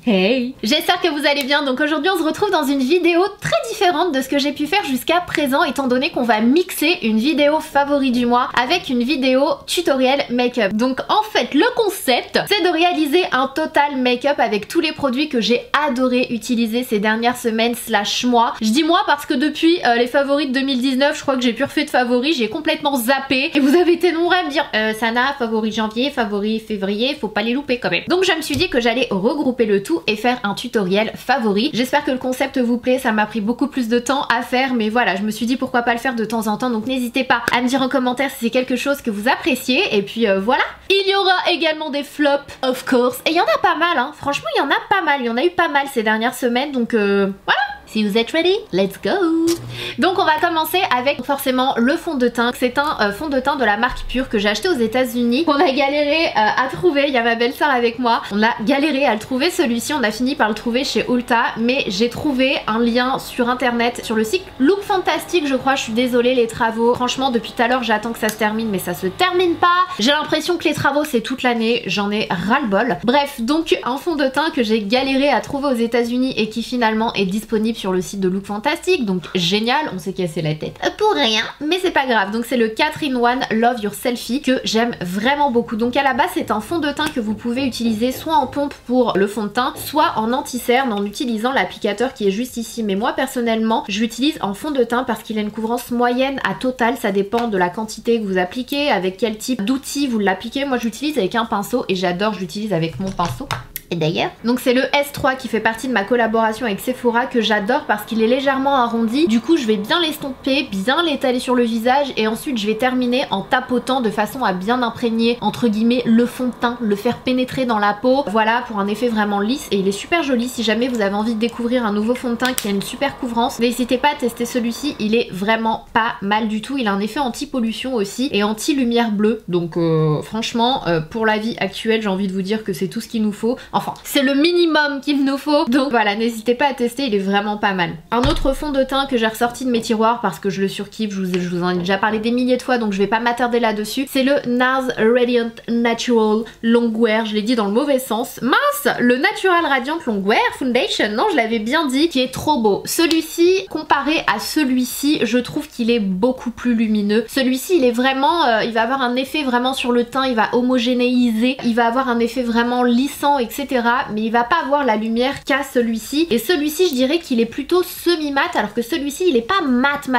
Hey! J'espère que vous allez bien. Donc aujourd'hui on se retrouve dans une vidéo très différente de ce que j'ai pu faire jusqu'à présent, étant donné qu'on va mixer une vidéo favori du mois avec une vidéo tutoriel make-up. Donc en fait le concept c'est de réaliser un total make-up avec tous les produits que j'ai adoré utiliser ces dernières semaines slash mois. Je dis moi parce que depuis les favoris de 2019 je crois que j'ai plus refait de favoris, j'ai complètement zappé et vous avez été nombreux à me dire Sana, favori janvier, favori février, faut pas les louper quand même. Donc je me suis dit que j'allais regrouper le tout et faire un tutoriel favori. J'espère que le concept vous plaît, ça m'a pris beaucoup plus de temps à faire mais voilà, je me suis dit pourquoi pas le faire de temps en temps, donc n'hésitez pas à me dire en commentaire si c'est quelque chose que vous appréciez et puis voilà. Il y aura également des flops of course et il y en a pas mal hein, franchement il y en a pas mal, il y en a eu pas mal ces dernières semaines donc voilà. Si vous êtes ready, let's go! Donc on va commencer avec forcément le fond de teint. C'est un fond de teint de la marque Pure que j'ai acheté aux États-Unis, qu'on a galéré à trouver. Il y a ma belle-sœur avec moi. On a galéré à le trouver celui-ci. On a fini par le trouver chez Ulta, mais j'ai trouvé un lien sur internet sur le site Look Fantastic, je crois. Je suis désolée les travaux. Franchement depuis tout à l'heure j'attends que ça se termine, mais ça se termine pas. J'ai l'impression que les travaux c'est toute l'année. J'en ai ras-le-bol. Bref, donc un fond de teint que j'ai galéré à trouver aux États-Unis et qui finalement est disponible sur le site de Look Fantastic, donc génial, on s'est cassé la tête pour rien, mais c'est pas grave. Donc c'est le 4-in-1 Love Your Selfie que j'aime vraiment beaucoup. Donc à la base c'est un fond de teint que vous pouvez utiliser soit en pompe pour le fond de teint, soit en anti-cerne en utilisant l'applicateur qui est juste ici. Mais moi personnellement je l'utilise en fond de teint parce qu'il a une couvrance moyenne à total, ça dépend de la quantité que vous appliquez, avec quel type d'outil vous l'appliquez. Moi j'utilise avec un pinceau et j'adore, je l'utilise avec mon pinceau. D'ailleurs, donc c'est le S3 qui fait partie de ma collaboration avec Sephora que j'adore parce qu'il est légèrement arrondi. Du coup je vais bien l'estomper, bien l'étaler sur le visage et ensuite je vais terminer en tapotant de façon à bien imprégner entre guillemets le fond de teint, le faire pénétrer dans la peau. Voilà, pour un effet vraiment lisse et il est super joli. Si jamais vous avez envie de découvrir un nouveau fond de teint qui a une super couvrance, n'hésitez pas à tester celui-ci, il est vraiment pas mal du tout. Il a un effet anti-pollution aussi et anti-lumière bleue. Donc franchement pour la vie actuelle j'ai envie de vous dire que c'est tout ce qu'il nous faut. Enfin, c'est le minimum qu'il nous faut. Donc voilà, n'hésitez pas à tester, il est vraiment pas mal. Un autre fond de teint que j'ai ressorti de mes tiroirs parce que je le surkiffe, je vous en ai déjà parlé des milliers de fois donc je vais pas m'attarder là-dessus. C'est le NARS Radiant Natural Longwear, je l'ai dit dans le mauvais sens. Mince, le Natural Radiant Longwear Foundation, non je l'avais bien dit, qui est trop beau. Celui-ci, comparé à celui-ci, je trouve qu'il est beaucoup plus lumineux. Celui-ci, il est vraiment, il va avoir un effet vraiment sur le teint, il va homogénéiser, il va avoir un effet vraiment lissant, etc. Mais il va pas avoir la lumière qu'a celui-ci. Et celui-ci je dirais qu'il est plutôt semi-mat, alors que celui-ci il est pas mat,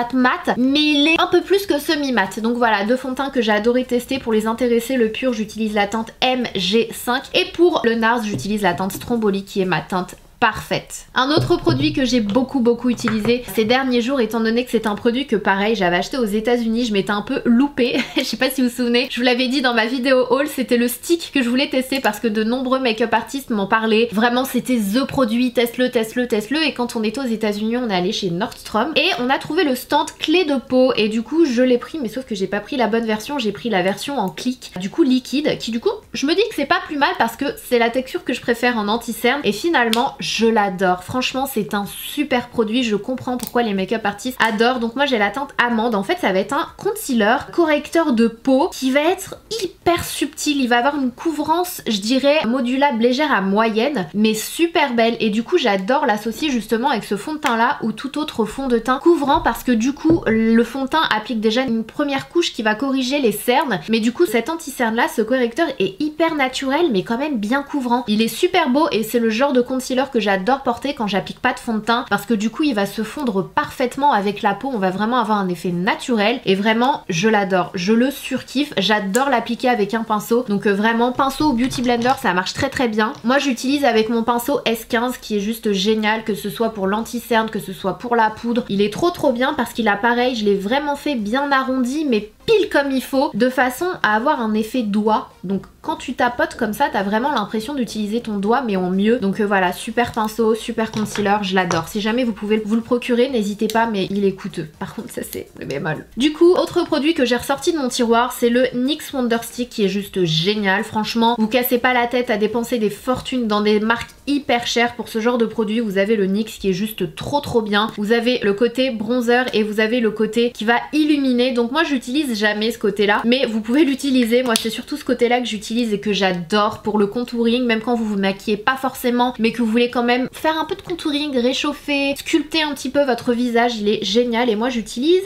mais il est un peu plus que semi-mat. Donc voilà, deux fonds de teint que j'ai adoré tester. Pour les intéressés, le Pure j'utilise la teinte MG5 et pour le NARS j'utilise la teinte Stromboli qui est ma teinte parfaite. Un autre produit que j'ai beaucoup utilisé ces derniers jours, étant donné que c'est un produit que pareil j'avais acheté aux États-Unis, je m'étais un peu loupée. Je sais pas si vous vous souvenez, je vous l'avais dit dans ma vidéo haul, c'était le stick que je voulais tester parce que de nombreux make-up artistes m'en parlaient. Vraiment c'était the produit, teste-le. Et quand on était aux États-Unis, on est allé chez Nordstrom et on a trouvé le stand clé de peau et du coup je l'ai pris, mais sauf que j'ai pas pris la bonne version, j'ai pris la version en click, du coup liquide, qui du coup je me dis que c'est pas plus mal parce que c'est la texture que je préfère en anti-cerne et finalement je l'adore. Franchement c'est un super produit, je comprends pourquoi les make-up artistes adorent. Donc moi j'ai la teinte amande, en fait ça va être un concealer correcteur de peau qui va être hyper subtil, il va avoir une couvrance je dirais modulable légère à moyenne mais super belle et du coup j'adore l'associer justement avec ce fond de teint là ou tout autre fond de teint couvrant parce que du coup le fond de teint applique déjà une première couche qui va corriger les cernes mais du coup cet anti-cerne là, ce correcteur est hyper naturel mais quand même bien couvrant. Il est super beau et c'est le genre de concealer que j'adore porter quand j'applique pas de fond de teint parce que du coup il va se fondre parfaitement avec la peau, on va vraiment avoir un effet naturel et vraiment je l'adore, je le surkiffe, j'adore l'appliquer avec un pinceau. Donc vraiment pinceau ou beauty blender ça marche très bien. Moi j'utilise avec mon pinceau S15 qui est juste génial, que ce soit pour l'anti-cerne, que ce soit pour la poudre. Il est trop bien parce qu'il a pareil, je l'ai vraiment fait bien arrondi mais pile comme il faut, de façon à avoir un effet doigt. Donc quand tu tapotes comme ça, t'as vraiment l'impression d'utiliser ton doigt mais en mieux. Donc voilà, super pinceau, super concealer, je l'adore. Si jamais vous pouvez vous le procurer, n'hésitez pas, mais il est coûteux. Par contre ça c'est le bémol. Du coup, autre produit que j'ai ressorti de mon tiroir, c'est le NYX Wonder Stick qui est juste génial. Franchement, vous cassez pas la tête à dépenser des fortunes dans des marques hyper cher pour ce genre de produit. Vous avez le NYX qui est juste trop bien. Vous avez le côté bronzer et vous avez le côté qui va illuminer. Donc moi j'utilise jamais ce côté là, mais vous pouvez l'utiliser. Moi c'est surtout ce côté là que j'utilise et que j'adore pour le contouring, même quand vous vous maquillez pas forcément mais que vous voulez quand même faire un peu de contouring, réchauffer, sculpter un petit peu votre visage. Il est génial et moi j'utilise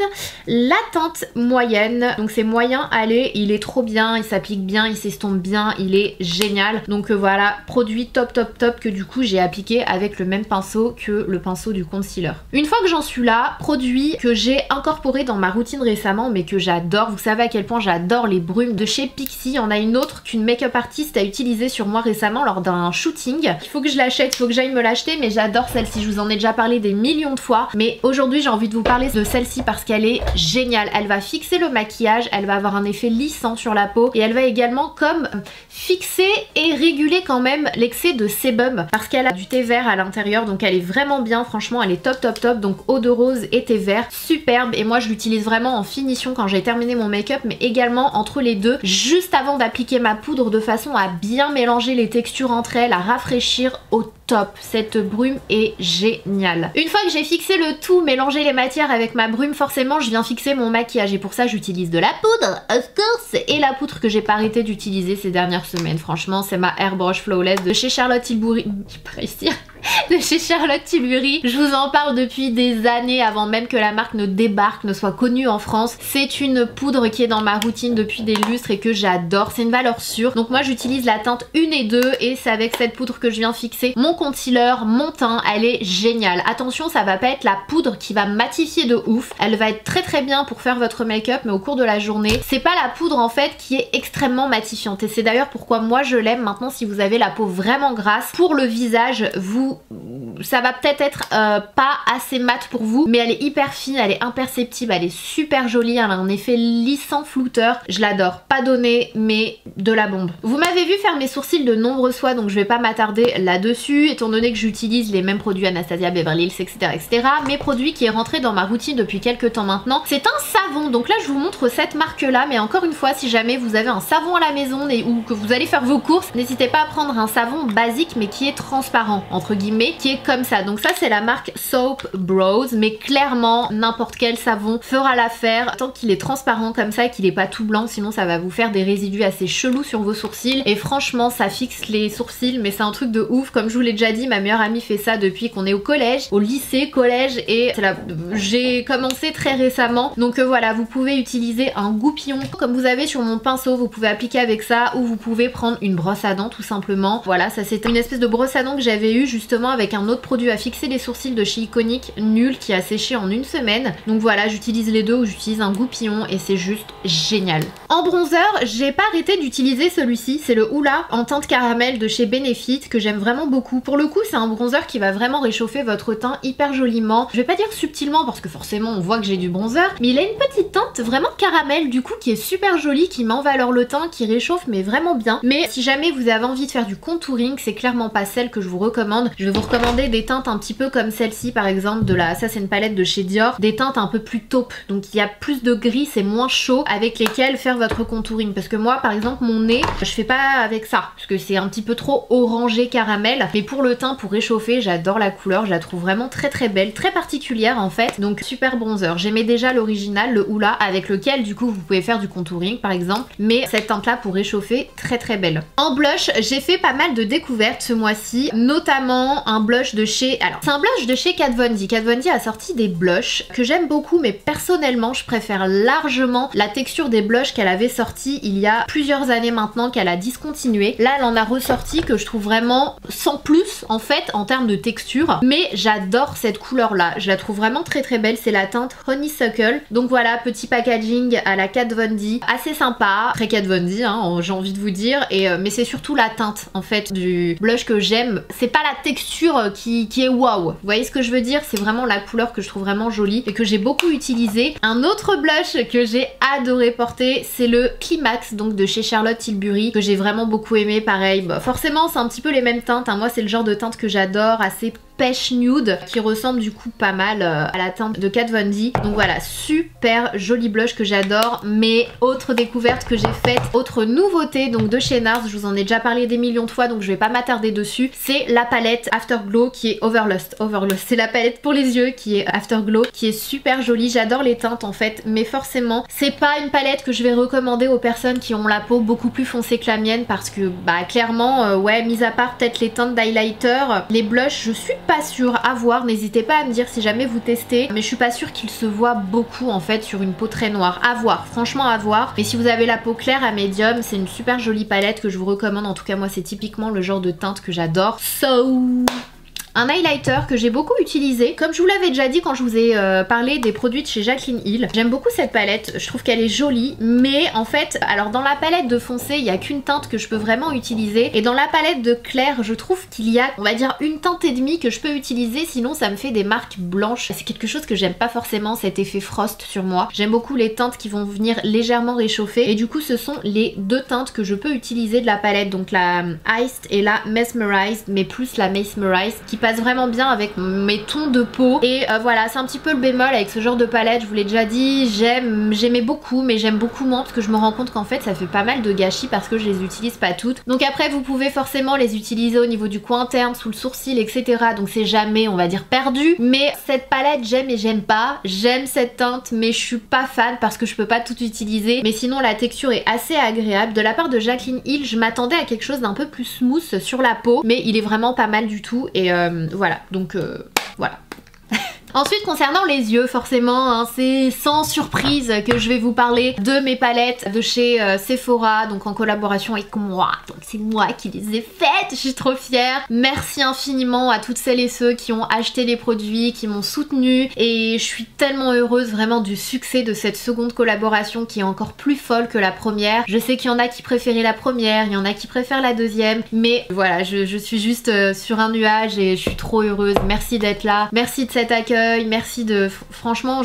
la teinte moyenne. Donc c'est moyen allez, il est trop bien, il s'applique bien, il s'estompe bien, il est génial. Donc voilà, produit top que du coup j'ai appliqué avec le même pinceau que le pinceau du concealer. Une fois que j'en suis là, produit que j'ai incorporé dans ma routine récemment mais que j'adore. Vous savez à quel point j'adore les brumes de chez Pixi. Il y en a une autre qu'une make-up artiste a utilisée sur moi récemment lors d'un shooting. Il faut que je l'achète, il faut que j'aille me l'acheter, mais j'adore celle-ci. Je vous en ai déjà parlé des millions de fois, mais aujourd'hui j'ai envie de vous parler de celle-ci parce qu'elle est géniale. Elle va fixer le maquillage, elle va avoir un effet lissant sur la peau et elle va également comme fixer et réguler quand même l'excès de sébum parce qu'elle a du thé vert à l'intérieur, donc elle est vraiment bien. Franchement elle est top. Donc eau de rose et thé vert, superbe. Et moi je l'utilise vraiment en finition quand j'ai terminé mon make-up, mais également entre les deux juste avant d'appliquer ma poudre, de façon à bien mélanger les textures entre elles, à rafraîchir au top. Cette brume est géniale. Une fois que j'ai fixé le tout, mélangé les matières avec ma brume, forcément je viens fixer mon maquillage et pour ça j'utilise de la poudre, of course, et la poudre que j'ai pas arrêté d'utiliser ces dernières semaines. Franchement c'est ma Airbrush Flawless de chez Charlotte Tilbury. De chez Charlotte Tilbury. Je vous en parle depuis des années avant même que la marque ne débarque, ne soit connue en France. C'est une poudre qui est dans ma routine depuis des lustres et que j'adore. C'est une valeur sûre. Donc moi j'utilise la teinte 1 et 2 et c'est avec cette poudre que je viens fixer mon concealer, mon teint. Elle est géniale. Attention, ça va pas être la poudre qui va matifier de ouf. Elle va être très bien pour faire votre make-up, mais au cours de la journée, c'est pas la poudre en fait qui est extrêmement matifiante. Et c'est d'ailleurs pourquoi moi je l'aime. Maintenant, si vous avez la peau vraiment grasse, pour le visage, ça va peut-être être pas assez mat pour vous, mais elle est hyper fine, elle est imperceptible, elle est super jolie, elle a un effet lissant flouteur, je l'adore. Pas donné, mais de la bombe. Vous m'avez vu faire mes sourcils de nombreuses fois, donc je vais pas m'attarder là-dessus, étant donné que j'utilise les mêmes produits Anastasia, Beverly Hills, etc. Mes produits qui est rentré dans ma routine depuis quelques temps maintenant, c'est un savon. Donc là je vous montre cette marque là, mais encore une fois, si jamais vous avez un savon à la maison ou que vous allez faire vos courses, n'hésitez pas à prendre un savon basique mais qui est transparent, entre guillemets, qui est comme ça. Donc ça c'est la marque Soap Bros, mais clairement n'importe quel savon fera l'affaire tant qu'il est transparent comme ça, qu'il est pas tout blanc, sinon ça va vous faire des résidus assez chelous sur vos sourcils et franchement ça fixe les sourcils, mais c'est un truc de ouf. Comme je vous l'ai déjà dit, ma meilleure amie fait ça depuis qu'on est au collège, au lycée, collège, et j'ai commencé très récemment. Donc voilà, vous pouvez utiliser un goupillon comme vous avez sur mon pinceau, vous pouvez appliquer avec ça, ou vous pouvez prendre une brosse à dents tout simplement. Voilà, ça c'était une espèce de brosse à dents que j'avais eu justement avec un autre produit à fixer les sourcils de chez Iconic, nul, qui a séché en une semaine. Donc voilà, j'utilise les deux ou j'utilise un goupillon et c'est juste génial. En bronzer, j'ai pas arrêté d'utiliser celui-ci, c'est le Hoola en teinte caramel de chez Benefit que j'aime vraiment beaucoup. Pour le coup, c'est un bronzer qui va vraiment réchauffer votre teint hyper joliment. Je vais pas dire subtilement parce que forcément on voit que j'ai du bronzer, mais il a une petite teinte vraiment caramel du coup qui est super jolie, qui met en valeur le teint, qui réchauffe mais vraiment bien. Mais si jamais vous avez envie de faire du contouring, c'est clairement pas celle que je vous recommande. Je vais vous recommander des teintes un petit peu comme celle-ci par exemple ça c'est une palette de chez Dior, des teintes un peu plus taupe, donc il y a plus de gris, c'est moins chaud, avec lesquelles faire votre contouring. Parce que moi par exemple mon nez, je fais pas avec ça parce que c'est un petit peu trop orangé caramel, mais pour le teint, pour réchauffer, j'adore la couleur, je la trouve vraiment très belle, très particulière en fait. Donc super bronzer. J'aimais déjà l'original, le Hoola, avec lequel du coup vous pouvez faire du contouring par exemple, mais cette teinte là pour réchauffer, très belle. En blush, j'ai fait pas mal de découvertes ce mois-ci, notamment un blush de chez... Alors c'est un blush de chez Kat Von D. Kat Von D a sorti des blushs que j'aime beaucoup, mais personnellement je préfère largement la texture des blushs qu'elle avait sorti il y a plusieurs années maintenant, qu'elle a discontinué. Là elle en a ressorti que je trouve vraiment sans plus en fait en termes de texture, mais j'adore cette couleur là, je la trouve vraiment très belle. C'est la teinte Honeysuckle. Donc voilà, petit packaging à la Kat Von D, assez sympa, très Kat Von D hein, j'ai envie de vous dire, et mais c'est surtout la teinte en fait du blush que j'aime. C'est pas la texture qui est waouh, vous voyez ce que je veux dire, c'est vraiment la couleur que je trouve vraiment jolie et que j'ai beaucoup utilisé. Un autre blush que j'ai adoré porter, c'est le Climax, donc de chez Charlotte Tilbury, que j'ai vraiment beaucoup aimé. Pareil, bah, forcément c'est un petit peu les mêmes teintes hein. Moi c'est le genre de teinte que j'adore, assez pêche nude qui ressemble du coup pas mal à la teinte de Kat Von D. Donc voilà, super joli blush que j'adore. Mais autre découverte que j'ai faite, autre nouveauté donc de chez NARS, je vous en ai déjà parlé des millions de fois donc je vais pas m'attarder dessus, c'est la palette Afterglow qui est Overlust. C'est la palette pour les yeux qui est Afterglow, qui est super jolie. J'adore les teintes en fait, mais forcément c'est pas une palette que je vais recommander aux personnes qui ont la peau beaucoup plus foncée que la mienne, parce que bah clairement ouais, mis à part peut-être les teintes d'highlighter, les blushs je suis pas sûre. À voir, n'hésitez pas à me dire si jamais vous testez, mais je suis pas sûre qu'ils se voient beaucoup en fait sur une peau très noire. À voir, franchement à voir. Mais si vous avez la peau claire à médium, c'est une super jolie palette que je vous recommande. En tout cas moi c'est typiquement le genre de teinte que j'adore. Un highlighter que j'ai beaucoup utilisé, comme je vous l'avais déjà dit quand je vous ai parlé des produits de chez Jaclyn Hill. J'aime beaucoup cette palette, je trouve qu'elle est jolie, mais en fait, alors dans la palette de foncé, il n'y a qu'une teinte que je peux vraiment utiliser, et dans la palette de clair, je trouve qu'il y a, on va dire, une teinte et demie que je peux utiliser, sinon ça me fait des marques blanches. C'est quelque chose que j'aime pas forcément, cet effet frost sur moi. J'aime beaucoup les teintes qui vont venir légèrement réchauffer, et du coup ce sont les deux teintes que je peux utiliser de la palette, donc la Iced et la Mesmerized, mais plus la Mesmerized, qui passe vraiment bien avec mes tons de peau. Et voilà, c'est un petit peu le bémol avec ce genre de palette, je vous l'ai déjà dit, j'aimais beaucoup, mais j'aime beaucoup moins parce que je me rends compte qu'en fait ça fait pas mal de gâchis parce que je les utilise pas toutes. Donc après vous pouvez forcément les utiliser au niveau du coin interne, sous le sourcil, etc. Donc c'est jamais, on va dire, perdu. Mais cette palette j'aime et j'aime pas. J'aime cette teinte mais je suis pas fan parce que je peux pas tout utiliser. Mais sinon la texture est assez agréable. De la part de Jaclyn Hill, je m'attendais à quelque chose d'un peu plus smooth sur la peau, mais il est vraiment pas mal du tout. Et voilà, donc voilà. Ensuite concernant les yeux, forcément hein, c'est sans surprise que je vais vous parler de mes palettes de chez Sephora, donc en collaboration avec moi. Donc c'est moi qui les ai faites, je suis trop fière. Merci infiniment à toutes celles et ceux qui ont acheté les produits, qui m'ont soutenue, et je suis tellement heureuse vraiment du succès de cette seconde collaboration qui est encore plus folle que la première. Je sais qu'il y en a qui préféraient la première, il y en a qui préfèrent la deuxième, mais voilà, je suis juste sur un nuage et je suis trop heureuse. Merci d'être là, merci de cet accueil. Merci de... Franchement,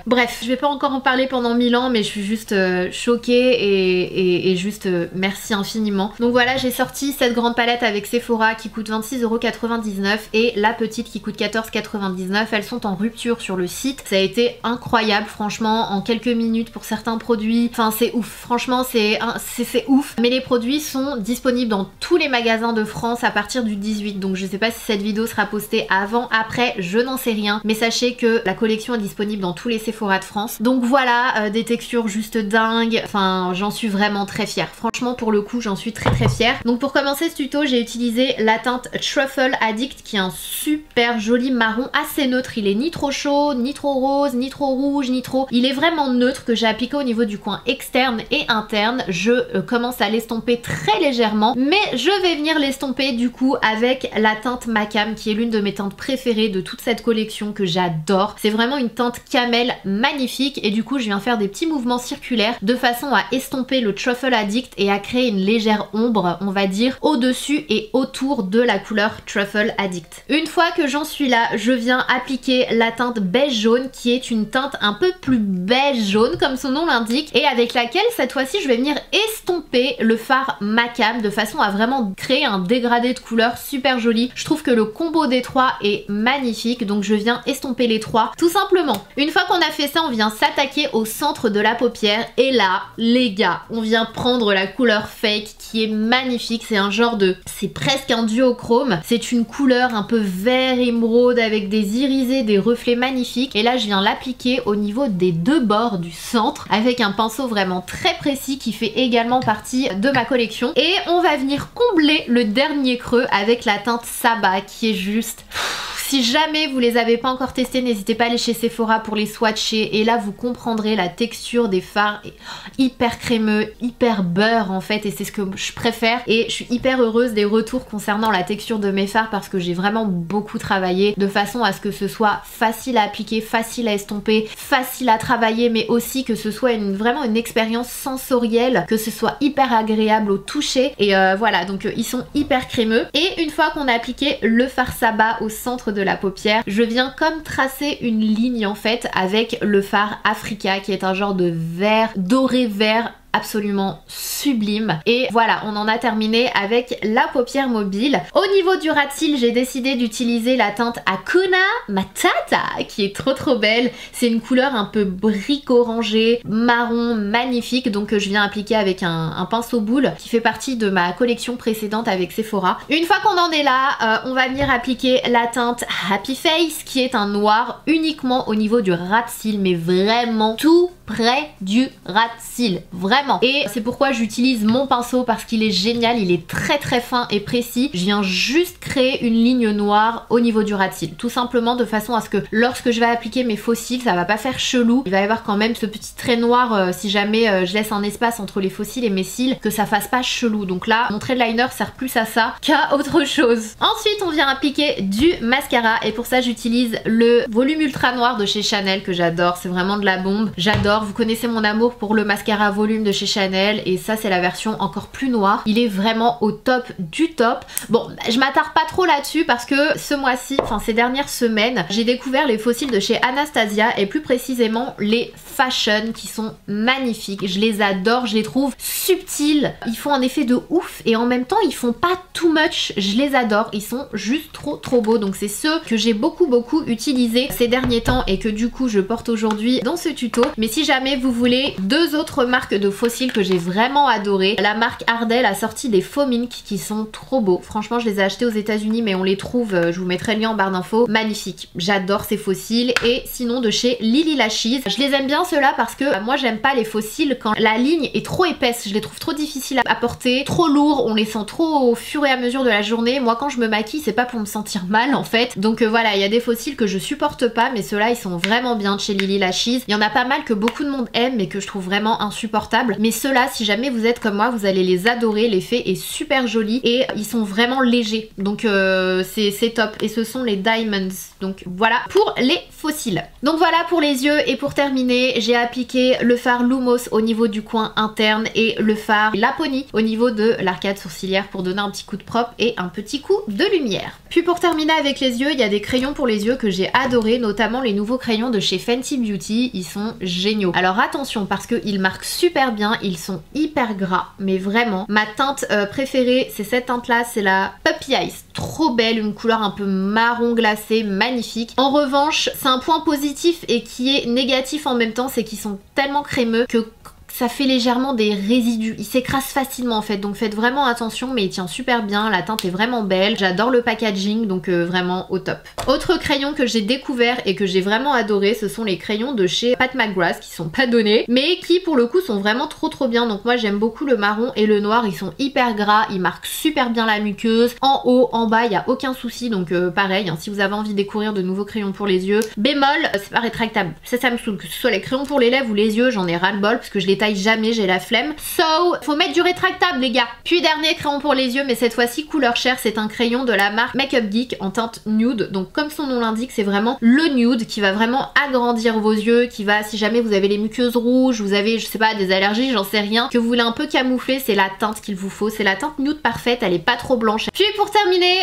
bref, je vais pas encore en parler pendant 1000 ans, mais je suis juste choquée et juste merci infiniment. Donc voilà, j'ai sorti cette grande palette avec Sephora qui coûte 26,99 € et la petite qui coûte 14,99 €. Elles sont en rupture sur le site. Ça a été incroyable, franchement, en quelques minutes pour certains produits. Enfin, c'est ouf. Franchement, c'est ouf. Mais les produits sont disponibles dans tous les magasins de France à partir du 18. Donc je sais pas si cette vidéo sera postée avant, après, je n'en sais rien. Mais sachez que la collection est disponible dans tous les Sephora de France. Donc voilà, des textures juste dingues. Enfin, j'en suis vraiment très fière. Franchement, pour le coup, j'en suis très fière. Donc pour commencer ce tuto, j'ai utilisé la teinte Truffle Addict qui est un super joli marron assez neutre. Il est ni trop chaud, ni trop rose, ni trop rouge, ni trop... Il est vraiment neutre, que j'ai appliqué au niveau du coin externe et interne. Je commence à l'estomper très légèrement, mais je vais venir l'estomper du coup avec la teinte Macam qui est l'une de mes teintes préférées de toute cette collection que j'adore. C'est vraiment une teinte camel magnifique et du coup je viens faire des petits mouvements circulaires de façon à estomper le Truffle Addict et à créer une légère ombre, on va dire, au-dessus et autour de la couleur Truffle Addict. Une fois que j'en suis là, je viens appliquer la teinte beige jaune qui est une teinte un peu plus beige jaune comme son nom l'indique et avec laquelle cette fois-ci je vais venir estomper le fard Macam de façon à vraiment créer un dégradé de couleur super joli. Je trouve que le combo des trois est magnifique, donc je viens estomper les trois tout simplement. Une fois qu'on a fait ça, on vient s'attaquer au centre de la paupière et là les gars, on vient prendre la couleur fake qui est magnifique. C'est un genre de... c'est presque un duochrome. C'est une couleur un peu vert émeraude avec des irisés, des reflets magnifiques et là je viens l'appliquer au niveau des deux bords du centre avec un pinceau vraiment très précis qui fait également partie de ma collection et on va venir combler le dernier creux avec la teinte Saba qui est juste... Si jamais vous les avez pas encore testés, n'hésitez pas à aller chez Sephora pour les swatcher et là vous comprendrez la texture des fards hyper crémeux, hyper beurre en fait et c'est ce que je préfère et je suis hyper heureuse des retours concernant la texture de mes fards parce que j'ai vraiment beaucoup travaillé de façon à ce que ce soit facile à appliquer, facile à estomper, facile à travailler mais aussi que ce soit vraiment une expérience sensorielle, que ce soit hyper agréable au toucher et voilà donc ils sont hyper crémeux et une fois qu'on a appliqué le fard Saba au centre de la paupière, je viens comme tracer une ligne en fait avec le fard Africa qui est un genre de vert, doré vert absolument sublime. Et voilà, on en a terminé avec la paupière mobile. Au niveau du ras de cils, j'ai décidé d'utiliser la teinte Hakuna Matata qui est trop belle. C'est une couleur un peu brique orangé, marron, magnifique. Donc je viens appliquer avec un pinceau boule qui fait partie de ma collection précédente avec Sephora. Une fois qu'on en est là, on va venir appliquer la teinte Happy Face qui est un noir uniquement au niveau du ras de cils, mais vraiment tout près du ras de cils, vraiment. Et c'est pourquoi j'utilise mon pinceau parce qu'il est génial, il est très fin et précis. Je viens juste créer une ligne noire au niveau du ras de cils, tout simplement de façon à ce que lorsque je vais appliquer mes faux cils, ça va pas faire chelou. Il va y avoir quand même ce petit trait noir si jamais je laisse un espace entre les faux cils et mes cils, que ça fasse pas chelou. Donc là, mon trait de liner sert plus à ça qu'à autre chose. Ensuite, on vient appliquer du mascara et pour ça, j'utilise le volume ultra noir de chez Chanel que j'adore. C'est vraiment de la bombe. J'adore. Vous connaissez mon amour pour le mascara volume de chez Chanel et ça, c'est la version encore plus noire. Il est vraiment au top du top. Bon, je m'attarde pas trop là-dessus parce que ce mois-ci, enfin ces dernières semaines, j'ai découvert les faux cils de chez Anastasia et plus précisément les Fashion qui sont magnifiques. Je les adore, je les trouve subtils. Ils font un effet de ouf et en même temps, ils font pas too much. Je les adore. Ils sont juste trop beaux. Donc c'est ceux que j'ai beaucoup utilisés ces derniers temps et que du coup je porte aujourd'hui dans ce tuto. Mais si jamais vous voulez deux autres marques de faux cils que j'ai vraiment adoré, la marque Ardell a sorti des faux mink qui sont trop beaux. Franchement, je les ai achetés aux États-Unis mais on les trouve, je vous mettrai le lien en barre d'infos. Magnifique. J'adore ces faux cils. Et sinon de chez Lily Lashes, je les aime bien ceux-là parce que moi j'aime pas les faux cils quand la ligne est trop épaisse. Je les trouve trop difficiles à porter, trop lourds, on les sent trop au fur et à mesure de la journée. Moi quand je me maquille, c'est pas pour me sentir mal en fait. Donc voilà, il y a des faux cils que je supporte pas, mais ceux-là ils sont vraiment bien de chez Lily Lashes. Il y en a pas mal que beaucoup de monde aime mais que je trouve vraiment insupportable. Mais ceux-là, si jamais vous êtes comme moi, vous allez les adorer. L'effet est super joli et ils sont vraiment légers. Donc c'est top. Et ce sont les Diamonds. Donc voilà pour les faux cils. Donc voilà pour les yeux et pour terminer, j'ai appliqué le fard Lumos au niveau du coin interne et le fard Laponi au niveau de l'arcade sourcilière pour donner un petit coup de propre et un petit coup de lumière. Puis pour terminer avec les yeux, il y a des crayons pour les yeux que j'ai adoré, notamment les nouveaux crayons de chez Fenty Beauty. Ils sont géniaux. Alors attention parce qu'ils marquent super bien, ils sont hyper gras, mais vraiment. Ma teinte préférée, c'est cette teinte là, c'est la Puppy Eyes. Trop belle, une couleur un peu marron glacé, magnifique. En revanche, c'est un point positif et qui est négatif en même temps, c'est qu'ils sont tellement crémeux que ça fait légèrement des résidus. Il s'écrase facilement en fait, donc faites vraiment attention, mais il tient super bien, la teinte est vraiment belle. J'adore le packaging, donc vraiment au top. Autre crayon que j'ai découvert et que j'ai vraiment adoré, ce sont les crayons de chez Pat McGrath qui sont pas donnés, mais qui pour le coup sont vraiment trop bien. Donc moi j'aime beaucoup le marron et le noir, ils sont hyper gras, ils marquent super bien la muqueuse. En haut, en bas, il n'y a aucun souci, donc pareil, hein, si vous avez envie de découvrir de nouveaux crayons pour les yeux. Bémol, c'est pas rétractable. Ça me saoule, que ce soit les crayons pour les lèvres ou les yeux, j'en ai ras le bol parce que je les taille jamais, j'ai la flemme. So, faut mettre du rétractable les gars. Puis dernier crayon pour les yeux, mais cette fois-ci couleur chair, c'est un crayon de la marque Makeup Geek en teinte nude. Donc comme son nom l'indique, c'est vraiment le nude qui va vraiment agrandir vos yeux, qui va, si jamais vous avez les muqueuses rouges, vous avez, je sais pas, des allergies, j'en sais rien, que vous voulez un peu camoufler, c'est la teinte qu'il vous faut. C'est la teinte nude parfaite, elle est pas trop blanche. Puis pour terminer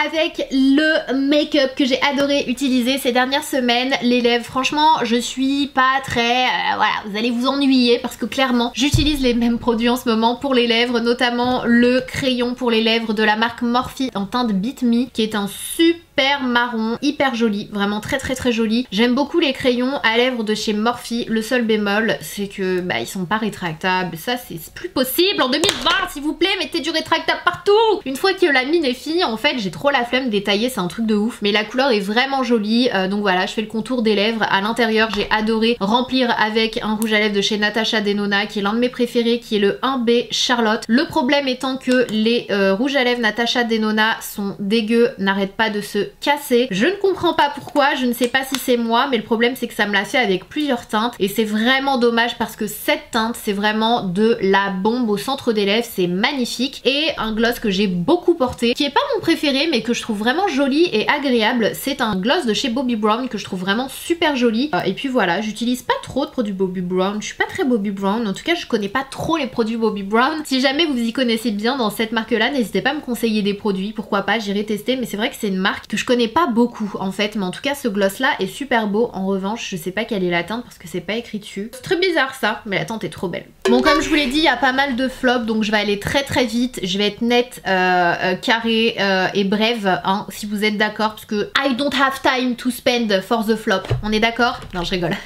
avec le make-up que j'ai adoré utiliser ces dernières semaines, les lèvres, franchement je suis pas très, voilà, vous allez vous ennuyer parce que clairement j'utilise les mêmes produits en ce moment pour les lèvres, notamment le crayon pour les lèvres de la marque Morphe en teinte Beat Me qui est un super marron, hyper joli, vraiment très joli. J'aime beaucoup les crayons à lèvres de chez Morphe. Le seul bémol, c'est que bah ils sont pas rétractables. Ça c'est plus possible en 2020, s'il vous plaît, mettez du rétractable partout. Une fois que la mine est finie, en fait, j'ai trop la flemme de détailler, c'est un truc de ouf. Mais la couleur est vraiment jolie, donc voilà, je fais le contour des lèvres. À l'intérieur, j'ai adoré remplir avec un rouge à lèvres de chez Natasha Denona, qui est l'un de mes préférés, qui est le 1B Charlotte. Le problème étant que les rouges à lèvres Natasha Denona sont dégueux, n'arrêtent pas de se casser. Je ne comprends pas pourquoi, je ne sais pas si c'est moi, mais le problème c'est que ça me l'a fait avec plusieurs teintes et c'est vraiment dommage parce que cette teinte c'est vraiment de la bombe au centre des lèvres, c'est magnifique. Et un gloss que j'ai beaucoup porté, qui est pas mon préféré mais que je trouve vraiment joli et agréable, c'est un gloss de chez Bobbi Brown que je trouve vraiment super joli. Et puis voilà, j'utilise pas trop de produits Bobbi Brown, je suis pas très Bobbi Brown, en tout cas je connais pas trop les produits Bobbi Brown. Si jamais vous y connaissez bien dans cette marque là, n'hésitez pas à me conseiller des produits, pourquoi pas, j'irai tester, mais c'est vrai que c'est une marque que je connais pas beaucoup en fait, mais en tout cas ce gloss là est super beau. En revanche je sais pas quelle est la teinte parce que c'est pas écrit dessus. C'est très bizarre ça, mais la teinte est trop belle. Bon, comme je vous l'ai dit, il y a pas mal de flops, donc je vais aller très très vite. Je vais être nette, carrée et brève, hein, si vous êtes d'accord, parce que I don't have time to spend for the flop. On est d'accord? Non, je rigole.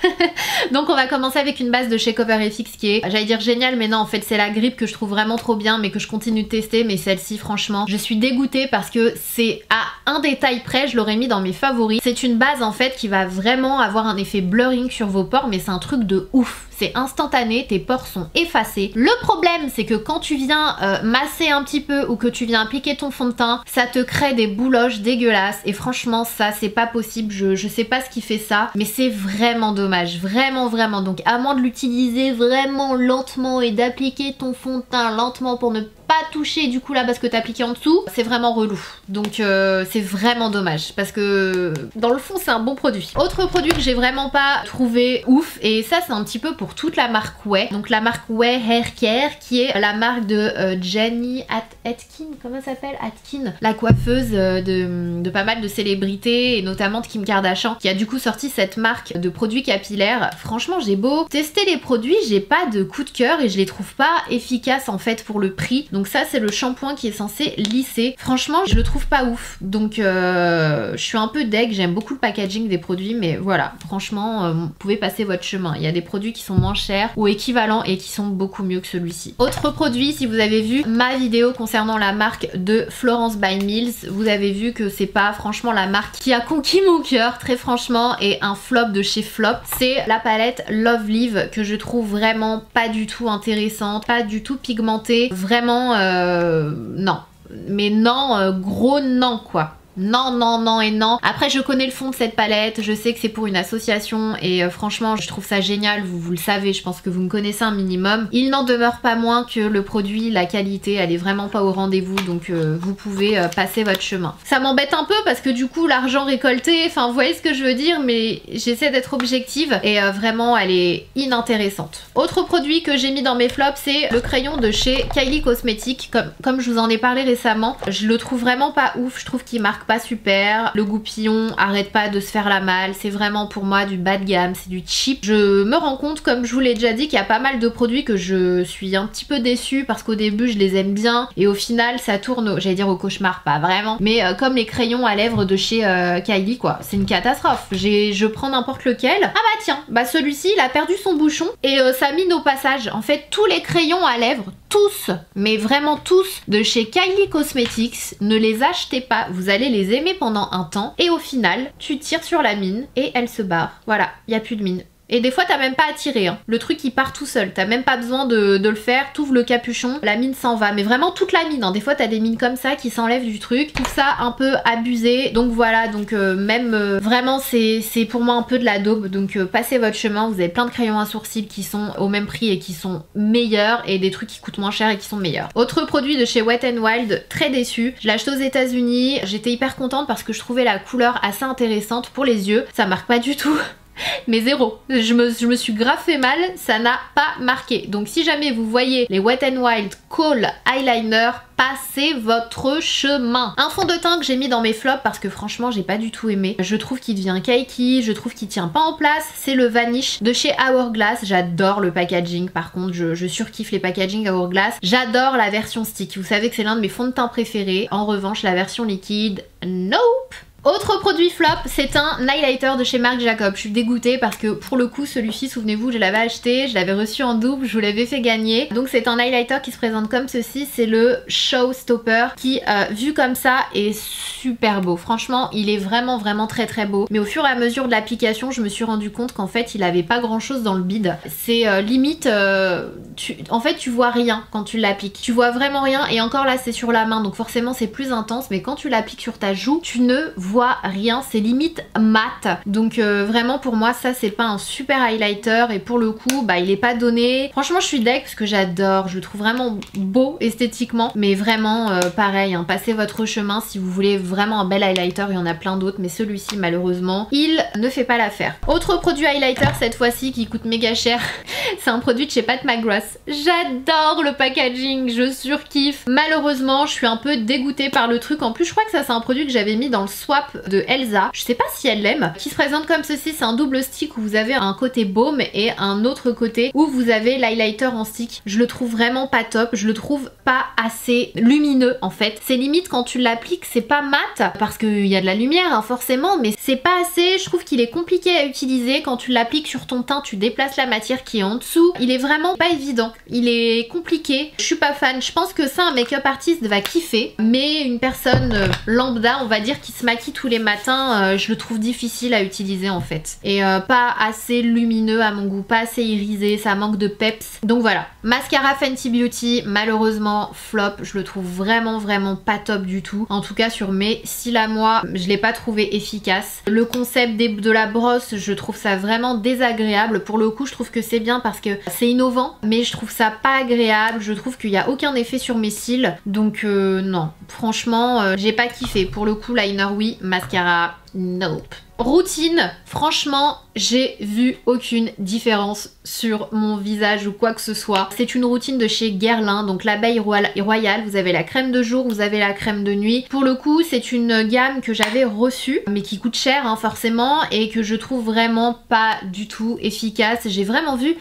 Donc on va commencer avec une base de chez CoverFX qui est, j'allais dire géniale, mais non, en fait c'est la grippe que je trouve vraiment trop bien, mais que je continue de tester. Mais celle-ci, franchement, je suis dégoûtée parce que c'est à un détail près, je l'aurais mis dans mes favoris. C'est une base en fait qui va vraiment avoir un effet blurring sur vos pores, mais c'est un truc de ouf. C'est instantané, tes pores sont effacés. Le problème, c'est que quand tu viens masser un petit peu ou que tu viens appliquer ton fond de teint, ça te crée des bouloches dégueulasses. Et franchement, ça, c'est pas possible. Je sais pas ce qui fait ça, mais c'est vraiment dommage. Vraiment, vraiment. Donc, à moins de l'utiliser vraiment lentement et d'appliquer ton fond de teint lentement pour ne pas toucher du coup là parce que t'as appliqué en dessous, c'est vraiment relou. Donc c'est vraiment dommage parce que dans le fond c'est un bon produit. Autre produit que j'ai vraiment pas trouvé ouf, et ça c'est un petit peu pour toute la marque Ouai, donc la marque Ouai Hair Care qui est la marque de Jenny Atkin, comment ça s'appelle, Atkin, la coiffeuse de pas mal de célébrités et notamment de Kim Kardashian, qui a du coup sorti cette marque de produits capillaires. Franchement j'ai beau tester les produits, j'ai pas de coup de cœur et je les trouve pas efficaces en fait pour le prix. Donc ça c'est le shampoing qui est censé lisser. Franchement je le trouve pas ouf. Donc je suis un peu deg, j'aime beaucoup le packaging des produits, mais voilà, franchement vous pouvez passer votre chemin. Il y a des produits qui sont moins chers ou équivalents et qui sont beaucoup mieux que celui-ci. Autre produit, si vous avez vu ma vidéo concernant la marque de Florence by Mills, vous avez vu que c'est pas franchement la marque qui a conquis mon cœur, très franchement, et un flop de chez Flop. C'est la palette Love Live que je trouve vraiment pas du tout intéressante, pas du tout pigmentée, vraiment non. Mais non, gros non quoi. Non, non, non et non. Après je connais le fond de cette palette, je sais que c'est pour une association et franchement je trouve ça génial, vous le savez, je pense que vous me connaissez un minimum. Il n'en demeure pas moins que le produit, la qualité, elle est vraiment pas au rendez-vous, donc vous pouvez passer votre chemin. Ça m'embête un peu parce que du coup l'argent récolté, enfin vous voyez ce que je veux dire, mais j'essaie d'être objective et vraiment elle est inintéressante. Autre produit que j'ai mis dans mes flops, c'est le crayon de chez Kylie Cosmetics, comme je vous en ai parlé récemment. Je le trouve vraiment pas ouf, je trouve qu'il marque pas super, le goupillon arrête pas de se faire la malle, c'est vraiment pour moi du bas de gamme, c'est du cheap. Je me rends compte, comme je vous l'ai déjà dit, qu'il y a pas mal de produits que je suis un petit peu déçue parce qu'au début je les aime bien et au final ça tourne, j'allais dire au cauchemar, pas vraiment, mais comme les crayons à lèvres de chez Kylie quoi, c'est une catastrophe. Je prends n'importe lequel, ah bah tiens, bah celui-ci il a perdu son bouchon et ça mine au passage. En fait tous les crayons à lèvres, tous, mais vraiment tous, de chez Kylie Cosmetics, ne les achetez pas, vous allez les aimer pendant un temps et au final tu tires sur la mine et elle se barre. Voilà, il n'y a plus de mine. Et des fois t'as même pas à tirer, hein. Le truc il part tout seul, t'as même pas besoin de le faire, t'ouvres le capuchon, la mine s'en va, mais vraiment toute la mine, hein. Des fois t'as des mines comme ça qui s'enlèvent du truc, tout ça un peu abusé, donc voilà, donc vraiment c'est pour moi un peu de la daube, donc passez votre chemin, vous avez plein de crayons à sourcils qui sont au même prix et qui sont meilleurs et des trucs qui coûtent moins cher et qui sont meilleurs. Autre produit de chez Wet n Wild, très déçu, je l'ai acheté aux États-Unis, j'étais hyper contente parce que je trouvais la couleur assez intéressante pour les yeux, ça marque pas du tout. Mais zéro, je me suis grave fait mal, ça n'a pas marqué. Donc si jamais vous voyez les Wet n Wild Kohl Eyeliner, passez votre chemin. Un fond de teint que j'ai mis dans mes flops parce que franchement j'ai pas du tout aimé. Je trouve qu'il devient cakey, je trouve qu'il tient pas en place. C'est le Vanish de chez Hourglass. J'adore le packaging, par contre je surkiffe les packaging Hourglass. J'adore la version stick, vous savez que c'est l'un de mes fonds de teint préférés. En revanche la version liquide, nope. Autre produit flop, c'est un highlighter de chez Marc Jacob. Je suis dégoûtée parce que pour le coup celui-ci, souvenez-vous, je l'avais acheté, je l'avais reçu en double, je vous l'avais fait gagner. Donc c'est un highlighter qui se présente comme ceci, c'est le Showstopper qui vu comme ça est super beau. Franchement il est vraiment très très beau. Mais au fur et à mesure de l'application je me suis rendu compte qu'en fait il avait pas grand chose dans le bide. C'est limite, en fait tu vois rien quand tu l'appliques. Tu vois vraiment rien et encore là c'est sur la main donc forcément c'est plus intense, mais quand tu l'appliques sur ta joue tu ne vois rien, c'est limite mat. Donc vraiment pour moi ça c'est pas un super highlighter et pour le coup bah il est pas donné. Franchement je suis deg parce que j'adore, je le trouve vraiment beau esthétiquement, mais vraiment pareil, hein, passez votre chemin si vous voulez vraiment un bel highlighter, il y en a plein d'autres mais celui-ci malheureusement il ne fait pas l'affaire. Autre produit highlighter cette fois-ci qui coûte méga cher, c'est un produit de chez Pat McGrath. J'adore le packaging, je surkiffe. Malheureusement je suis un peu dégoûtée par le truc, en plus je crois que ça c'est un produit que j'avais mis dans le swap de Elsa, je sais pas si elle l'aime, qui se présente comme ceci. C'est un double stick où vous avez un côté baume et un autre côté où vous avez l'highlighter en stick. Je le trouve vraiment pas top, je le trouve pas assez lumineux en fait. C'est limite quand tu l'appliques, c'est pas mat parce qu'il y a de la lumière hein, forcément, mais c'est pas assez. Je trouve qu'il est compliqué à utiliser. Quand tu l'appliques sur ton teint, tu déplaces la matière qui est en dessous. Il est vraiment pas évident, il est compliqué. Je suis pas fan. Je pense que ça, un make-up artiste va kiffer, mais une personne lambda, on va dire, qui se maquille tous les matins, je le trouve difficile à utiliser en fait. Et pas assez lumineux à mon goût, pas assez irisé, ça manque de peps. Donc voilà, mascara Fenty Beauty, malheureusement flop, je le trouve vraiment pas top du tout. En tout cas sur mes cils à moi, je l'ai pas trouvé efficace. Le concept de la brosse, je trouve ça vraiment désagréable. Pour le coup, je trouve que c'est bien parce que c'est innovant, mais je trouve ça pas agréable. Je trouve qu'il y a aucun effet sur mes cils, donc non, franchement, j'ai pas kiffé. Pour le coup, liner oui, mascara nope. Routine, franchement, j'ai vu aucune différence sur mon visage ou quoi que ce soit. C'est une routine de chez Guerlain, donc l'abeille royale. Vous avez la crème de jour, vous avez la crème de nuit. Pour le coup, c'est une gamme que j'avais reçue, mais qui coûte cher hein, forcément, et que je trouve vraiment pas du tout efficace. J'ai pas vu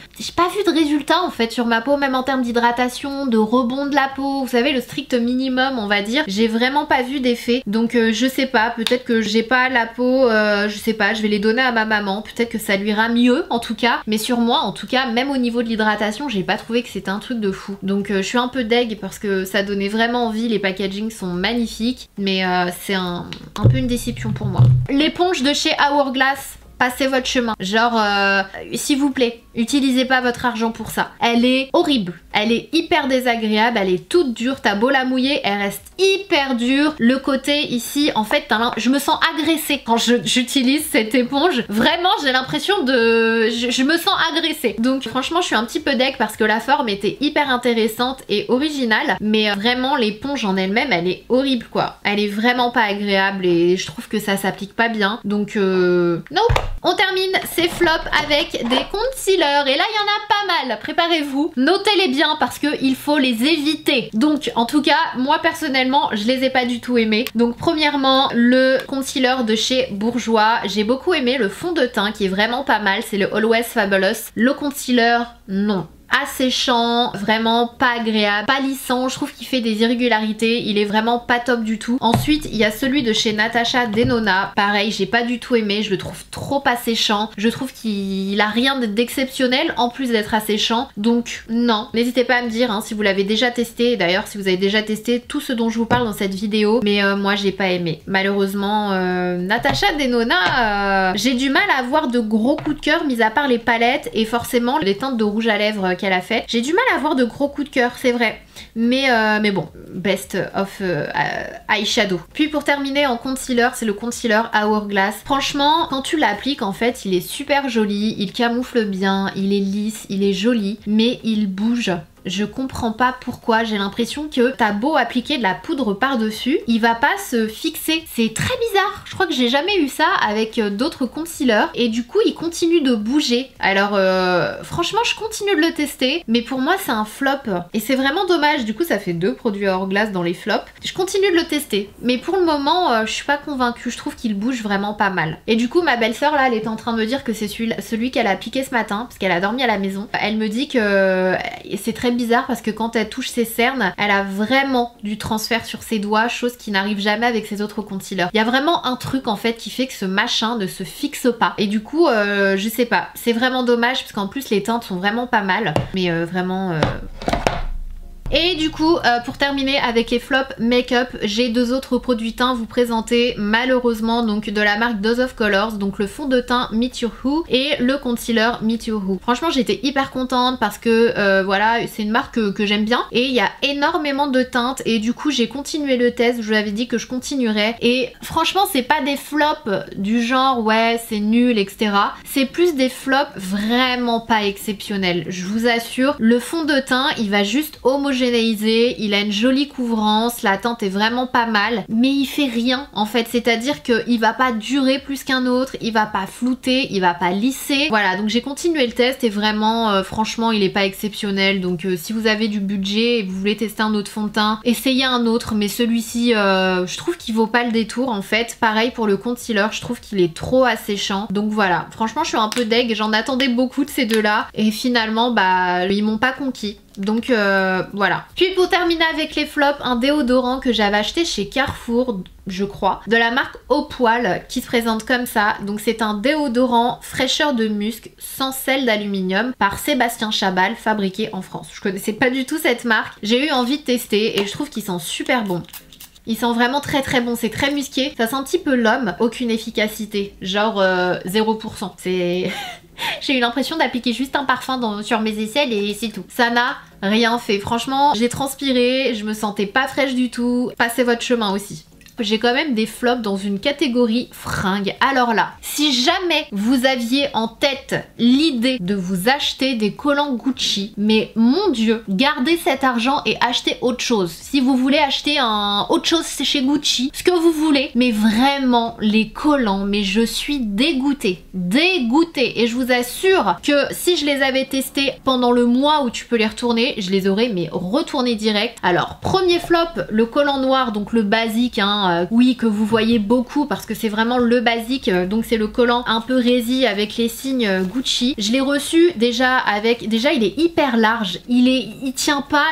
de résultat en fait sur ma peau, même en termes d'hydratation, de rebond de la peau. Vous savez, le strict minimum, on va dire. J'ai vraiment pas vu d'effet. Donc je sais pas, peut-être que j'ai pas la peau, je sais pas, je vais les donner à ma maman. Peut-être que ça lui ira mieux en tout cas, mais sur moi en tout cas, même au niveau de l'hydratation, j'ai pas trouvé que c'était un truc de fou. Donc je suis un peu deg parce que ça donnait vraiment envie, les packagings sont magnifiques, mais c'est un peu une déception pour moi. L'éponge de chez Hourglass, passez votre chemin. Genre, s'il vous plaît, utilisez pas votre argent pour ça. Elle est horrible. Elle est hyper désagréable. Elle est toute dure. T'as beau la mouiller, elle reste hyper dure. Le côté ici, en fait, je me sens agressée quand j'utilise cette éponge. Vraiment, j'ai l'impression de... Je me sens agressée. Donc, franchement, je suis un petit peu deg parce que la forme était hyper intéressante et originale. Mais vraiment, l'éponge en elle-même, elle est horrible, quoi. Elle est vraiment pas agréable et je trouve que ça s'applique pas bien. Donc, non. On termine ces flops avec des concealers et là il y en a pas mal, préparez-vous, notez-les bien parce qu'il faut les éviter. Donc en tout cas moi personnellement je les ai pas du tout aimés. Donc premièrement le concealer de chez Bourjois, j'ai beaucoup aimé le fond de teint qui est vraiment pas mal, c'est le Always Fabulous. Le concealer non, asséchant, vraiment pas agréable, pas lissant, je trouve qu'il fait des irrégularités, il est vraiment pas top du tout. Ensuite il y a celui de chez Natasha Denona, pareil j'ai pas du tout aimé, je le trouve trop asséchant, je trouve qu'il a rien d'exceptionnel en plus d'être asséchant, donc non. N'hésitez pas à me dire hein, si vous l'avez déjà testé, d'ailleurs si vous avez déjà testé tout ce dont je vous parle dans cette vidéo, mais moi j'ai pas aimé. Malheureusement Natasha Denona, j'ai du mal à avoir de gros coups de cœur mis à part les palettes et forcément les teintes de rouge à lèvres qu'elle a fait. J'ai du mal à avoir de gros coups de cœur, c'est vrai. Mais bon, best of eyeshadow. Puis pour terminer en concealer, c'est le concealer Hourglass. Franchement, quand tu l'appliques, en fait, il est super joli, il camoufle bien, il est lisse, il est joli, mais il bouge. Je comprends pas pourquoi, j'ai l'impression que t'as beau appliquer de la poudre par-dessus, il va pas se fixer. C'est très bizarre, je crois que j'ai jamais eu ça avec d'autres concealers et du coup il continue de bouger. Alors franchement je continue de le tester, mais pour moi c'est un flop et c'est vraiment dommage. Du coup ça fait 2 produits Hourglass dans les flops. Je continue de le tester, mais pour le moment je suis pas convaincue, je trouve qu'il bouge vraiment pas mal. Et du coup ma belle-sœur là, elle était en train de me dire que c'est celui qu'elle a appliqué ce matin, parce qu'elle a dormi à la maison. Elle me dit que c'est très bizarre parce que quand elle touche ses cernes, elle a vraiment du transfert sur ses doigts, chose qui n'arrive jamais avec ses autres concealers. Il y a vraiment un truc en fait qui fait que ce machin ne se fixe pas. Et du coup, je sais pas, c'est vraiment dommage parce qu'en plus les teintes sont vraiment pas mal, mais vraiment... Et du coup, pour terminer avec les flops make-up, j'ai 2 autres produits teints à vous présenter, malheureusement, donc de la marque Dose of Colors, donc le fond de teint Meet Your Who et le concealer Meet Your Who. Franchement, j'étais hyper contente parce que voilà, c'est une marque que j'aime bien et il y a énormément de teintes et du coup, j'ai continué le test, je vous avais dit que je continuerais et franchement, c'est pas des flops du genre ouais, c'est nul, etc. C'est plus des flops vraiment pas exceptionnels, je vous assure. Le fond de teint, il va juste homogénéiser homogénéisé, il a une jolie couvrance, la teinte est vraiment pas mal, mais il fait rien en fait, c'est-à-dire qu'il va pas durer plus qu'un autre, il va pas flouter, il va pas lisser. Voilà, donc j'ai continué le test et vraiment, franchement, il est pas exceptionnel. Donc si vous avez du budget et vous voulez tester un autre fond de teint, essayez un autre, mais celui-ci, je trouve qu'il vaut pas le détour en fait. Pareil pour le concealer, je trouve qu'il est trop asséchant. Donc voilà, franchement, je suis un peu deg, j'en attendais beaucoup de ces deux-là et finalement, bah, ils m'ont pas conquis. Donc voilà. Puis pour terminer avec les flops, un déodorant que j'avais acheté chez Carrefour, je crois, de la marque Au Poil, qui se présente comme ça. Donc c'est un déodorant fraîcheur de musc sans sel d'aluminium par Sébastien Chabal, fabriqué en France. Je connaissais pas du tout cette marque, j'ai eu envie de tester et je trouve qu'il sent super bon. Il sent vraiment très très bon, c'est très musqué, ça sent un petit peu l'homme, aucune efficacité, genre 0%. C'est... J'ai eu l'impression d'appliquer juste un parfum sur mes aisselles et c'est tout. Ça n'a rien fait. Franchement, j'ai transpiré, je me sentais pas fraîche du tout. Passez votre chemin aussi. J'ai quand même des flops dans une catégorie fringues. Alors là, si jamais vous aviez en tête l'idée de vous acheter des collants Gucci, mais mon Dieu, gardez cet argent et achetez autre chose. Si vous voulez acheter autre chose chez Gucci, ce que vous voulez, mais vraiment les collants, mais je suis dégoûtée. Dégoûtée. Et je vous assure que si je les avais testés pendant le mois où tu peux les retourner, je les aurais mais retournés direct. Alors, premier flop, le collant noir, donc le basique, hein, oui, que vous voyez beaucoup parce que c'est vraiment le basique, donc c'est le collant un peu résille avec les signes Gucci. Je l'ai reçu déjà avec, déjà il est hyper large, il tient pas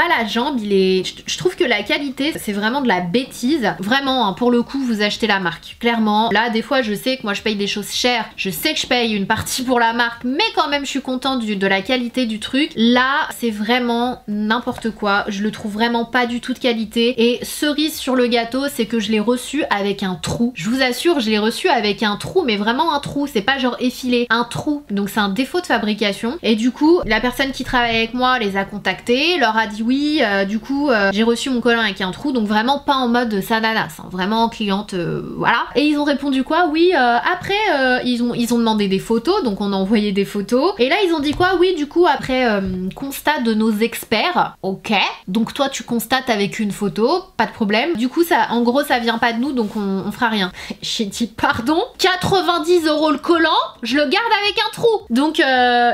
la jambe, je trouve que la qualité c'est vraiment de la bêtise, vraiment hein, pour le coup vous achetez la marque, clairement. Là des fois je sais que moi je paye des choses chères, je sais que je paye une partie pour la marque, mais quand même je suis contente de la qualité du truc. Là c'est vraiment n'importe quoi, je le trouve vraiment pas du tout de qualité et cerise sur le gâteau, c'est que je l'ai reçu avec un trou. Je vous assure, je l'ai reçu avec un trou, mais vraiment un trou, c'est pas genre effilé, un trou. Donc c'est un défaut de fabrication. Et du coup, la personne qui travaille avec moi les a contactés, leur a dit oui, du coup, j'ai reçu mon collant avec un trou, donc vraiment pas en mode sananas, hein, vraiment cliente, voilà. Et ils ont répondu quoi? Oui, après, ils ont demandé des photos, donc on a envoyé des photos. Et là, ils ont dit quoi? Oui, du coup, après, constat de nos experts, ok. Donc toi, tu constates avec une photo, pas de problème. Du coup, ça, en gros, ça vient pas de nous, donc on fera rien. J'ai dit pardon, 90 € le collant, je le garde avec un trou. Donc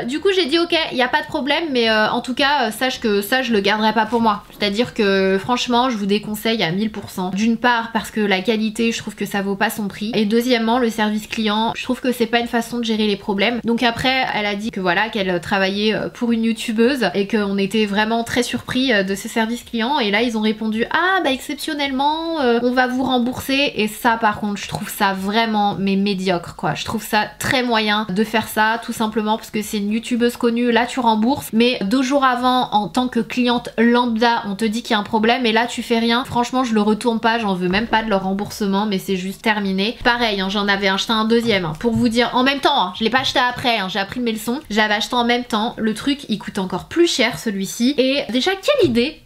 du coup j'ai dit ok, il y a pas de problème, mais en tout cas sache que ça je le garderai pas pour moi. C'est-à-dire que franchement je vous déconseille à 1000%. D'une part parce que la qualité, je trouve que ça vaut pas son prix, et deuxièmement le service client, je trouve que c'est pas une façon de gérer les problèmes. Donc après elle a dit que voilà, qu'elle travaillait pour une youtubeuse et qu'on était vraiment très surpris de ce service client, et là ils ont répondu ah bah exceptionnellement on va vous rembourser. Et ça par contre je trouve ça vraiment mais médiocre quoi, je trouve ça très moyen de faire ça, tout simplement parce que c'est une youtubeuse connue, là tu rembourses, mais 2 jours avant en tant que cliente lambda on te dit qu'il y a un problème et là tu fais rien. Franchement je le retourne pas, j'en veux même pas de leur remboursement, mais c'est juste terminé. Pareil hein, j'en avais acheté un deuxième hein, pour vous dire, en même temps hein, je l'ai pas acheté après hein, j'ai appris mes leçons, j'avais acheté en même temps, le truc il coûte encore plus cher celui-ci. Et déjà quelle idée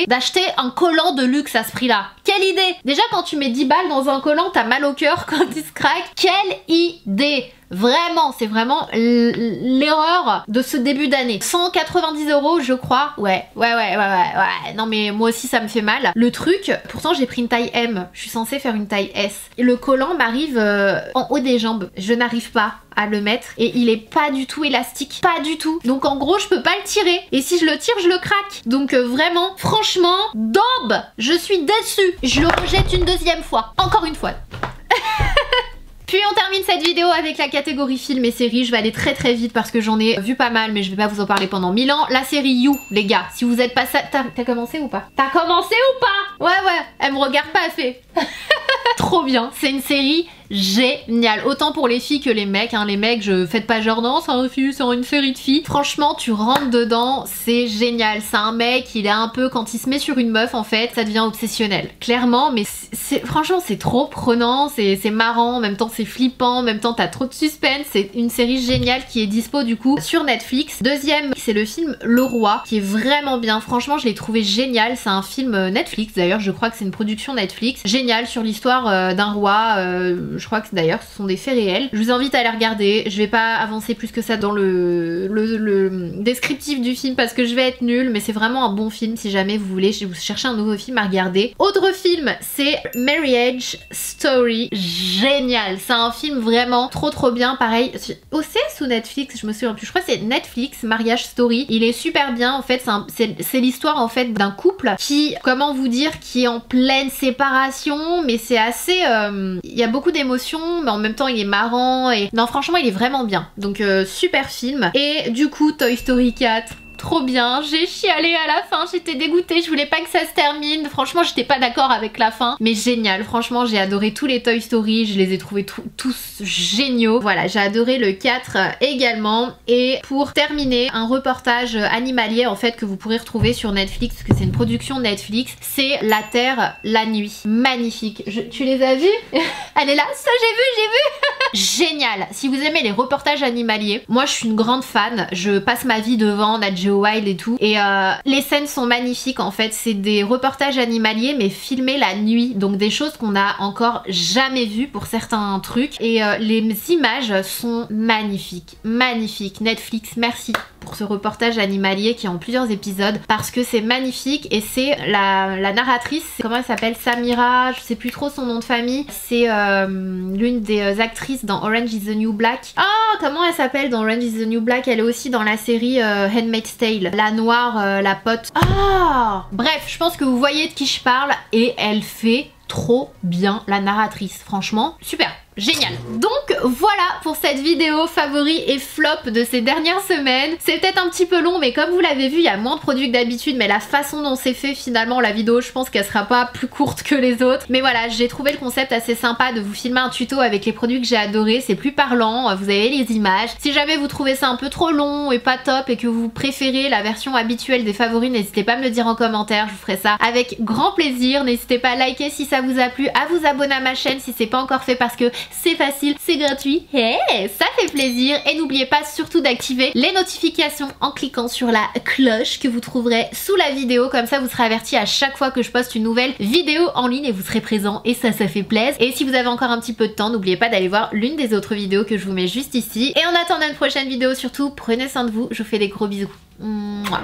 d'acheter un collant de luxe à ce prix là, quelle idée. Déjà quand tu mets 10 balles dans un collant, t'as mal au cœur quand il se craque. Quelle idée! Vraiment, c'est vraiment l'erreur de ce début d'année. 190 € je crois. Ouais. Non mais moi aussi ça me fait mal. Le truc, pourtant j'ai pris une taille M, je suis censée faire une taille S. Et le collant m'arrive en haut des jambes. Je n'arrive pas à le mettre et il est pas du tout élastique, pas du tout. Donc en gros je peux pas le tirer et si je le tire je le craque. Donc vraiment, franchement, daube, je suis déçue. Je le rejette une deuxième fois, encore une fois. Puis on termine cette vidéo avec la catégorie film et séries. Je vais aller très très vite parce que j'en ai vu pas mal, mais je vais pas vous en parler pendant 1000 ans. La série You, les gars, si vous êtes pas ça... T'as commencé ou pas? T'as commencé ou pas? Ouais, elle me regarde pas assez. Trop bien, c'est une série géniale, autant pour les filles que les mecs hein. Les mecs, je faites pas genre non c'est une série de filles. Franchement tu rentres dedans, c'est génial. C'est un mec, il est un peu, quand il se met sur une meuf en fait, ça devient obsessionnel, clairement. Mais franchement c'est trop prenant, c'est marrant, en même temps c'est flippant, en même temps t'as trop de suspense. C'est une série géniale qui est dispo du coup sur Netflix. Deuxième, c'est le film Le Roi, qui est vraiment bien, franchement je l'ai trouvé génial. C'est un film Netflix d'ailleurs, je crois que c'est une production Netflix, génial, sur l'histoire d'un roi. je crois que d'ailleurs ce sont des faits réels. Je vous invite à les regarder, je vais pas avancer plus que ça dans le descriptif du film parce que je vais être nulle, mais c'est vraiment un bon film si jamais vous voulez vous chercher un nouveau film à regarder. Autre film, c'est Marriage Story, génial, c'est un film vraiment trop bien, pareil, OCS ou Netflix, je me souviens plus, je crois que c'est Netflix, Marriage Story, il est super bien en fait, c'est l'histoire en fait d'un couple qui, comment vous dire, qui est en pleine séparation, mais c'est assez, il y a beaucoup d'émotions, mais en même temps il est marrant, et non franchement il est vraiment bien, donc super film. Et du coup Toy Story 4, trop bien, j'ai chialé à la fin, j'étais dégoûtée, je voulais pas que ça se termine, franchement j'étais pas d'accord avec la fin, mais génial, franchement j'ai adoré tous les Toy Story, je les ai trouvés tous géniaux. Voilà, j'ai adoré le 4 également. Et pour terminer, un reportage animalier en fait que vous pourrez retrouver sur Netflix, parce que c'est une production Netflix, c'est La Terre, la nuit, magnifique. Tu les as vus? Elle est là, ça j'ai vu génial. Si vous aimez les reportages animaliers, moi je suis une grande fan, je passe ma vie devant Nat Geo Wild et tout, et les scènes sont magnifiques en fait, c'est des reportages animaliers mais filmés la nuit, donc des choses qu'on a encore jamais vues pour certains trucs, et les images sont magnifiques, magnifiques. Netflix, merci pour ce reportage animalier qui est en plusieurs épisodes, parce que c'est magnifique. Et c'est la narratrice, comment elle s'appelle, Samira, je sais plus trop son nom de famille, c'est l'une des actrices dans Orange is the New Black. Ah, comment elle s'appelle dans Orange is the New Black? Elle est aussi dans la série Handmaid's Tale, la noire, la pote. Ah, bref, je pense que vous voyez de qui je parle, et elle fait trop bien, la narratrice, franchement super, génial. Donc voilà pour cette vidéo favori et flop de ces dernières semaines. C'est peut-être un petit peu long, mais comme vous l'avez vu, il y a moins de produits que d'habitude, mais la façon dont c'est fait finalement la vidéo, je pense qu'elle sera pas plus courte que les autres. Mais voilà, j'ai trouvé le concept assez sympa de vous filmer un tuto avec les produits que j'ai adorés, c'est plus parlant, vous avez les images. Si jamais vous trouvez ça un peu trop long et pas top et que vous préférez la version habituelle des favoris, n'hésitez pas à me le dire en commentaire, je vous ferai ça avec grand plaisir. N'hésitez pas à liker si ça vous a plu, à vous abonner à ma chaîne si c'est pas encore fait parce que c'est facile, c'est gratuit, et ça fait plaisir. Et n'oubliez pas surtout d'activer les notifications en cliquant sur la cloche que vous trouverez sous la vidéo, comme ça vous serez averti à chaque fois que je poste une nouvelle vidéo en ligne et vous serez présent, et ça fait plaisir. Et si vous avez encore un petit peu de temps, n'oubliez pas d'aller voir l'une des autres vidéos que je vous mets juste ici. Et en attendant une prochaine vidéo, surtout prenez soin de vous, je vous fais des gros bisous. Mouah.